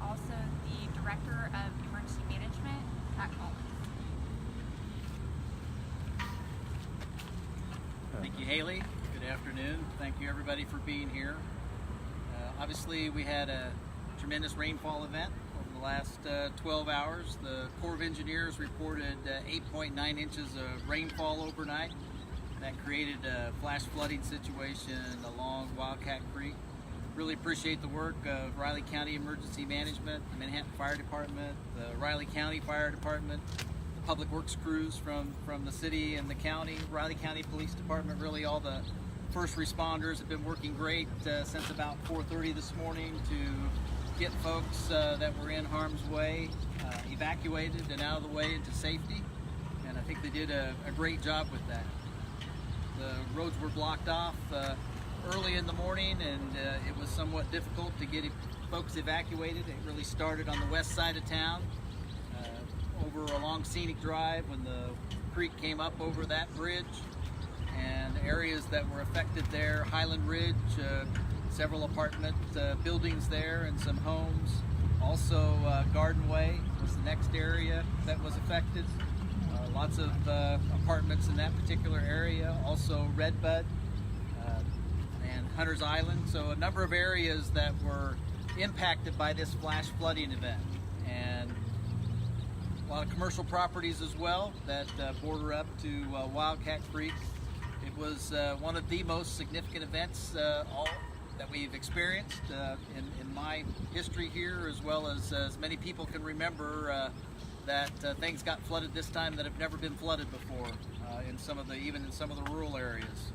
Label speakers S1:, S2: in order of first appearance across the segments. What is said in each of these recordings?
S1: also the Director of Emergency Management, Pat Collins.
S2: Thank you, Haley. Good afternoon. Thank you, everybody, for being here. Obviously, we had a tremendous rainfall event over the last 12 hours. The Corps of Engineers reported 8.9 inches of rainfall overnight. That created a flash flooding situation along Wildcat Creek. Really appreciate the work of Riley County Emergency Management, the Manhattan Fire Department, the Riley County Fire Department, the Public Works crews from the city and the county, Riley County Police Department. Really all the first responders have been working great since about 4:30 this morning to get folks that were in harm's way evacuated and out of the way into safety. And I think they did a great job with that. The roads were blocked off early in the morning, and it was somewhat difficult to get folks evacuated. It really started on the west side of town, over along Scenic Drive when the creek came up over that bridge, and areas that were affected there, Highland Ridge, several apartment buildings there and some homes. Also Garden Way was the next area that was affected. Lots of apartments in that particular area. Also Redbud and Hunter's Island. So a number of areas that were impacted by this flash flooding event. And a lot of commercial properties as well that border up to Wildcat Creek. It was one of the most significant events that we've experienced in my history here, as well as many people can remember that things got flooded this time that have never been flooded before even in some of the rural areas.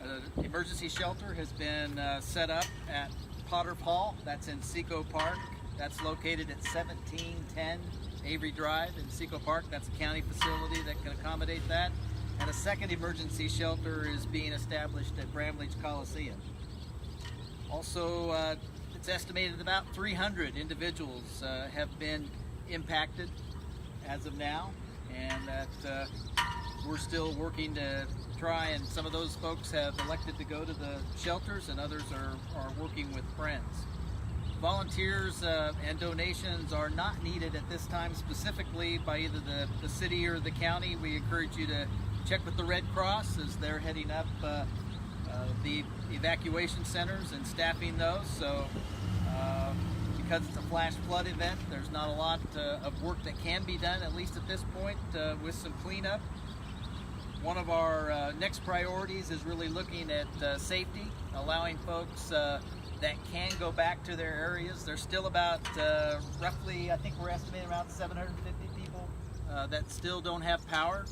S2: An emergency shelter has been set up at Potter Hall. That's in Seco Park. That's located at 1710 Avery Drive in Seco Park. That's a county facility that can accommodate that. And a second emergency shelter is being established at Bramlage Coliseum. Also, it's estimated about 300 individuals have been impacted as of now, and that we're still working to try, and some of those folks have elected to go to the shelters, and others are working with friends. Volunteers and donations are not needed at this time specifically by either the city or the county. We encourage you to check with the Red Cross as they're heading up the evacuation centers and staffing those. So because it's a flash flood event, there's not a lot of work that can be done, at least at this point, with some cleanup. One of our next priorities is really looking at safety, allowing folks that can go back to their areas. There's still about roughly, I think we're estimating around 750 people that still don't have power.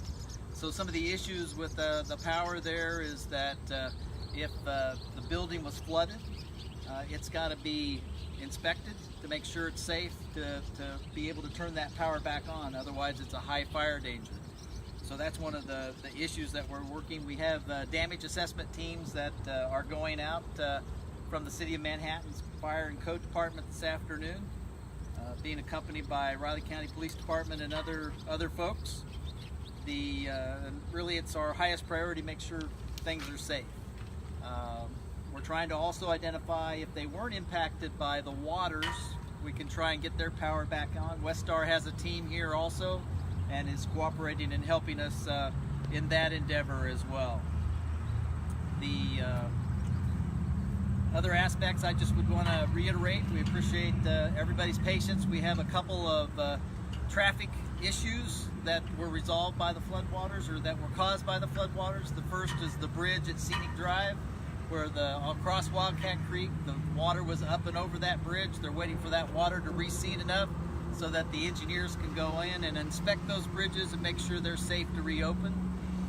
S2: So some of the issues with the power there is that if the building was flooded, it's got to be inspected to make sure it's safe to be able to turn that power back on. Otherwise, it's a high fire danger. So that's one of the issues that we're working. We have damage assessment teams that are going out from the City of Manhattan's Fire and Code Department this afternoon, being accompanied by Riley County Police Department and other folks. Really, it's our highest priority to make sure things are safe. We're trying to also identify if they weren't impacted by the waters, we can try and get their power back on. Westar has a team here also and is cooperating and helping us in that endeavor as well. The other aspects I just would want to reiterate, we appreciate everybody's patience. We have a couple of traffic issues that were resolved by the floodwaters, or that were caused by the floodwaters. The first is the bridge at Scenic Drive, where across Wildcat Creek, the water was up and over that bridge. They're waiting for that water to recede enough so that the engineers can go in and inspect those bridges and make sure they're safe to reopen.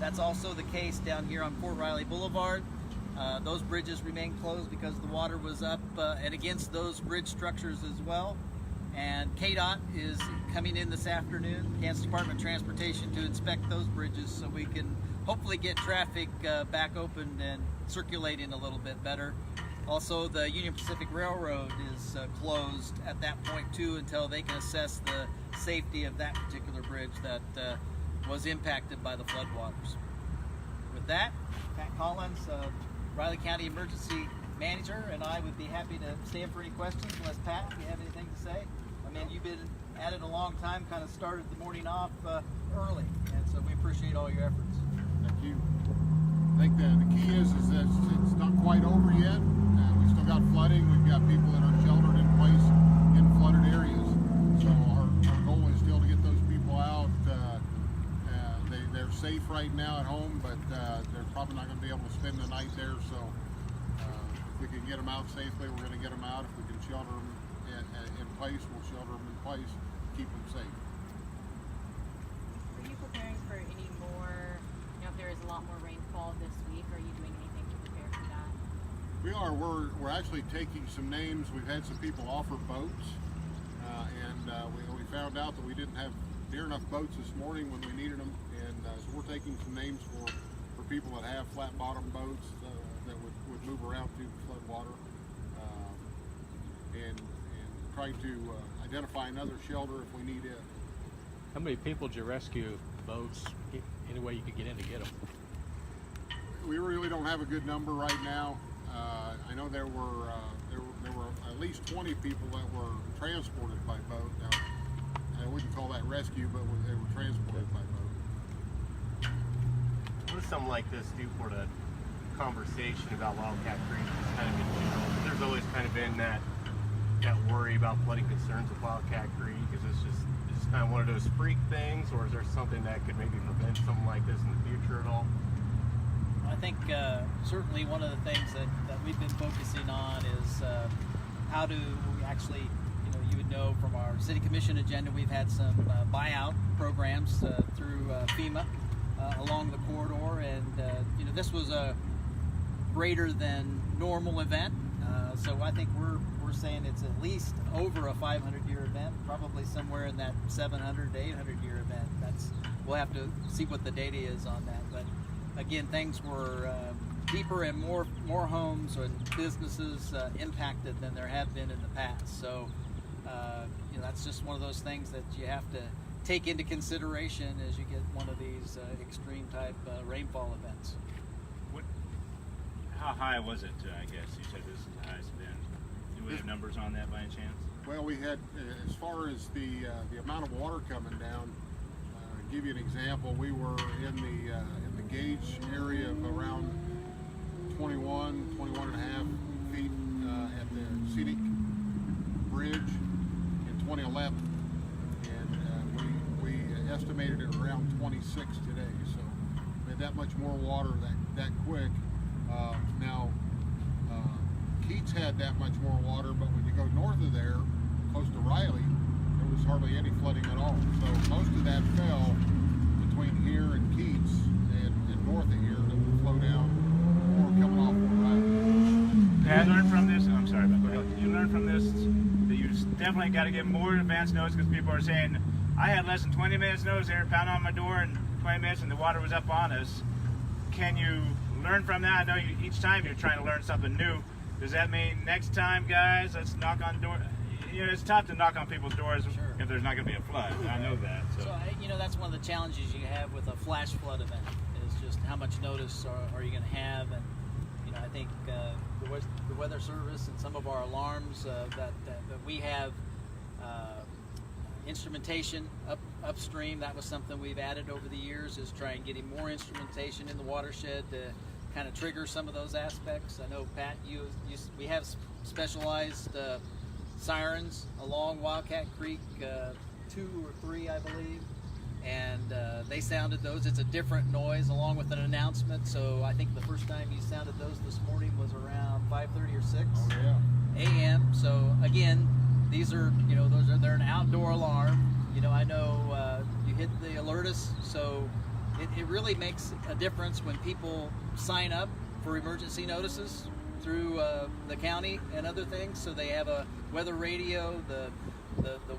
S2: That's also the case down here on Fort Riley Boulevard. Those bridges remain closed because the water was up and against those bridge structures as well. And KDOT is coming in this afternoon, Kansas Department of Transportation, to inspect those bridges so we can hopefully get traffic back open and circulating a little bit better. Also, the Union Pacific Railroad is closed at that point too until they can assess the safety of that particular bridge that was impacted by the floodwaters. With that, Pat Collins, Riley County Emergency manager and I would be happy to stand for any questions, unless Pat, if you have anything to say. I mean, you've been at it a long time, kind of started the morning off early, and so we appreciate all your efforts.
S3: Thank you. I think the key is that it's not quite over yet. We still got flooding. We've got people that are sheltered in place in flooded areas. So our goal is still to get those people out. They're safe right now at home, but they're probably not going to be able to spend the night there. So if we can get them out safely, we're going to get them out. If we can shelter them in place, we'll shelter them in place, keep them safe.
S4: Are you preparing for any more, if there is a lot more rainfall this week, are you doing anything to prepare for that?
S3: We are. We're actually taking some names. We've had some people offer boats, and we found out that we didn't have near enough boats this morning when we needed them, and so we're taking some names for people that have flat bottom boats that would move around through flood water, and trying to identify another shelter if we need it.
S5: How many people did you rescue boats? Any way you could get in to get them?
S3: We really don't have a good number right now. I know there were at least 20 people that were transported by boat. Now, I wouldn't call that rescue, but they were transported by boat.
S6: What does something like this do for the conversation about Wildcat Creek, just kind of in general? There's always kind of been that worry about flooding concerns with Wildcat Creek. Is this just kind of one of those freak things, or is there something that could maybe prevent something like this in the future at all?
S2: I think certainly one of the things that we've been focusing on is how do we actually, you would know from our city commission agenda, we've had some buyout programs through FEMA along the corridor, and this was a greater than normal event, so I think we're saying it's at least over a 500-year event, probably somewhere in that 700 to 800-year event. We'll have to see what the data is on that, but again, things were deeper and more homes and businesses impacted than there have been in the past. So, that's just one of those things that you have to take into consideration as you get one of these extreme type rainfall events.
S7: How high was it? I guess you said this is the highest event. Do we have numbers on that by any chance?
S3: Well, we had, as far as the amount of water coming down. Give you an example. We were in the gauge area of around 21 and a half feet at the scenic bridge in 2011, and we estimated it around 26 today. So we had that much more water that quick. Now Keats had that much more water, but when you go north of there, close to Riley, there was hardly any flooding at all. So most of that fell between here and Keats and north of here that would flow down or coming off Fort Riley.
S7: Yeah, I learned from this. I'm sorry about that. You learned from this that you definitely got to get more advance notice, because people are saying, I had less than 20 minutes notice. They were pounding on my door in 20 minutes and the water was up on us. Can you learn from that? I know each time you're trying to learn something new. Does that mean next time, guys, let's knock on doors? It's tough to knock on people's doors if there's not going to be a flood. I know that. So
S2: that's one of the challenges you have with a flash flood event, is just how much notice are you going to have. And I think the Weather Service and some of our alarms that we have instrumentation upstream. That was something we've added over the years, is trying getting more instrumentation in the watershed to kind of trigger some of those aspects. I know, Pat, we have specialized sirens along Wildcat Creek, 2 or 3 I believe, and they sounded those. It's a different noise along with an announcement, so I think the first time you sounded those this morning was around 5:30 or 6 a.m. So again, these are, they're an outdoor alarm. I know you hit the alert us, so it really makes a difference when people sign up for emergency notices through the county and other things. So they have a weather radio, the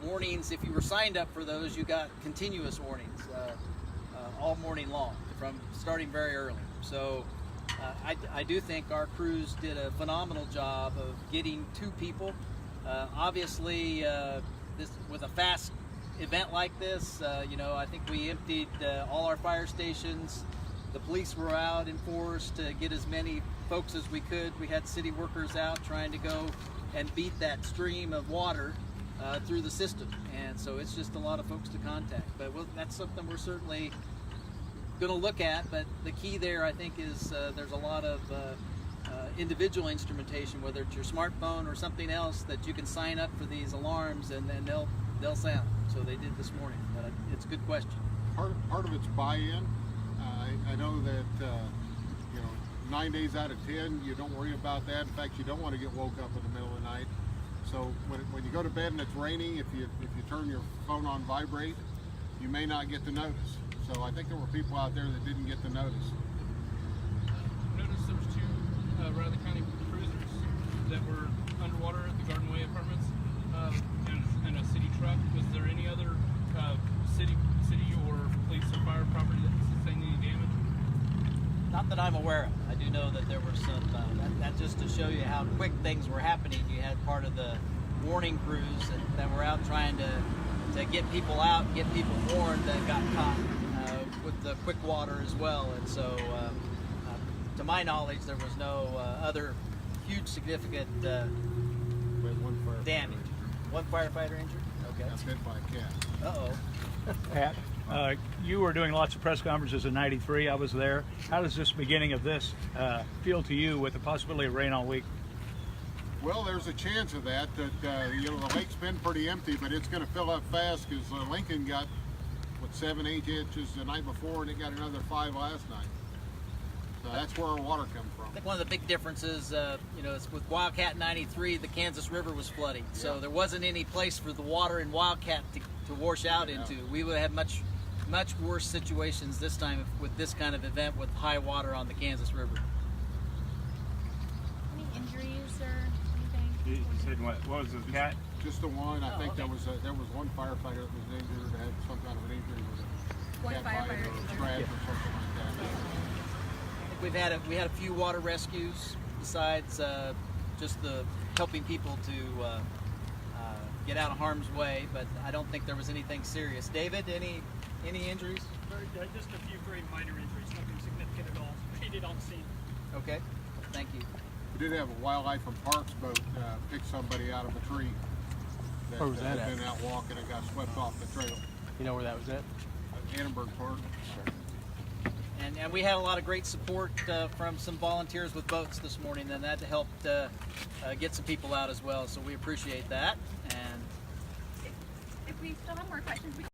S2: warnings. If you were signed up for those, you got continuous warnings all morning long, from starting very early. So I do think our crews did a phenomenal job of getting to people. Obviously, this with a fast event like this, I think we emptied all our fire stations The police were out in force to get as many folks as we could. We had city workers out trying to go and beat that stream of water through the system, and so it's just a lot of folks to contact. But that's something we're certainly going to look at. But the key there, I think, is there's a lot of individual instrumentation, whether it's your smartphone or something else, that you can sign up for these alarms, and then they'll sound. So they did this morning. But it's a good question.
S3: Part of it's buy-in. I know that 9 days out of 10 you don't worry about that. In fact, you don't want to get woke up in the middle of the night. So when you go to bed and it's raining, if you turn your phone on vibrate, you may not get the notice. So I think there were people out there that didn't get the notice.
S8: Noticed there was two Riley County cruisers that were underwater at the Garden Way Apartments, and a city truck. Was there any other city or police or fire property that sustained any damage?
S2: Not that I'm aware of. I do know that there were some, that just to show you how quick things were happening. You had part of the warning crews that were out trying to get people out, get people warned, that got caught with the quick water as well. And so, to my knowledge, there was no other huge significant
S3: We had one firefighter.
S2: damage. One firefighter injured? Okay.
S3: Got bit by a cat.
S2: Uh-oh.
S9: Pat, you were doing lots of press conferences in '93. I was there. How does this beginning of this feel to you with the possibility of rain all week?
S3: Well, there's a chance of that. The lake's been pretty empty, but it's going to fill up fast because Lincoln got 7-8 inches the night before, and it got another 5 last night. So that's where our water comes from.
S2: I think one of the big differences, is with Wildcat 93, the Kansas River was flooding. So
S3: Yeah.
S2: there wasn't any place for the water in Wildcat to wash out into. We would have much worse situations this time with this kind of event with high water on the Kansas River.
S4: Any injuries or anything?
S7: You said what was the cat?
S3: Just the one. I
S2: Oh,
S3: think
S2: okay.
S3: there was one firefighter that was injured, had some kind of an injury with a
S1: One
S3: cat bite
S1: firefighter
S3: or a
S1: injured.
S3: scratch or something like that.
S2: I think we had a few water rescues besides just the helping people to get out of harm's way, but I don't think there was anything serious. David, any injuries?
S8: Just a few very minor injuries, nothing significant at all. Treated on scene.
S2: Okay, thank you.
S3: We did have a wildlife and parks boat pick somebody out of a tree
S5: Where was that
S3: had
S5: at?
S3: been out walking and got swept off the trail.
S5: You know where that was at?
S3: Annenberg Park.
S2: And we had a lot of great support from some volunteers with boats this morning, and that helped get some people out as well. So we appreciate that. And
S1: If we still have more questions, we